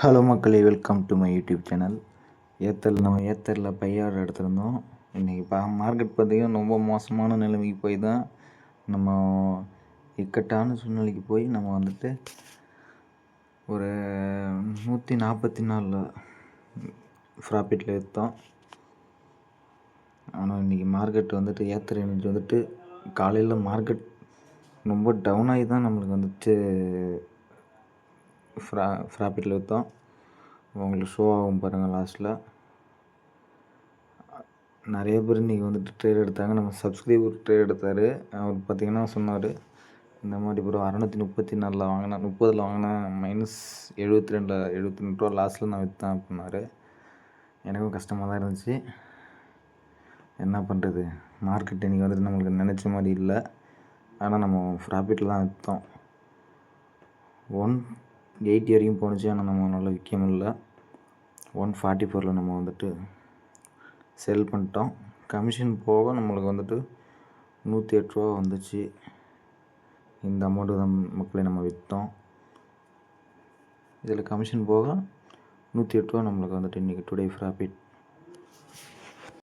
Hello மக்களே, welcome to my YouTube channel. ஏத்தரில் பையாடு எடுத்திருந்தோம். இன்றைக்கி மார்க்கெட் பார்த்திங்கன்னா ரொம்ப மோசமான நிலைமைக்கு போய் தான் நம்ம இக்கட்டான சூழ்நிலைக்கு போய் நம்ம வந்துட்டு ஒரு 144 ப்ராஃபிட்டில் விற்றோம். ஆனால் இன்றைக்கி மார்க்கெட் வந்துட்டு ஏத்தர் இன்றைக்கி வந்துட்டு காலையில் மார்க்கெட் ரொம்ப டவுன் ஆகி தான் நம்மளுக்கு வந்துட்டு ப்ராஃபிட்டில் விற்றோம். உங்களுக்கு ஷோ ஆகும் பாருங்கள். லாஸ்ட்டில் நிறைய பேர் இன்றைக்கி வந்துட்டு ட்ரேட் எடுத்தாங்க. நம்ம சப்ஸ்கிரைபர் ட்ரேட் எடுத்தார். அவர் பார்த்திங்கன்னா சொன்னார், இந்த மாதிரி ப்ரோ 634 வாங்கினேன், 30 வாங்கினேன், -72 ரூபா லாஸ்ட்டில் நான் விற்றேன் அப்படின்னாரு. எனக்கும் கஷ்டமாக தான் இருந்துச்சு. என்ன பண்ணுறது, மார்க்கெட் இன்றைக்கி வந்துட்டு நம்மளுக்கு நினச்ச மாதிரி இல்லை. ஆனால் நம்ம ப்ராஃபிட்டில் தான் விற்றோம். 180 வரைக்கும் போணுச்சு. ஆனால் நம்ம நல்லா விற்க முடியல. 144 நம்ம வந்துட்டு செல் பண்ணிட்டோம். கமிஷன் போக நம்மளுக்கு வந்துட்டு 108 ரூபா வந்துச்சு. இந்த அமௌண்ட்டு தான் மக்களை நம்ம விற்றோம். இதில் கமிஷன் போக 108 ரூபா நம்மளுக்கு வந்துட்டு இன்றைக்கி டுடே ப்ராஃபிட்.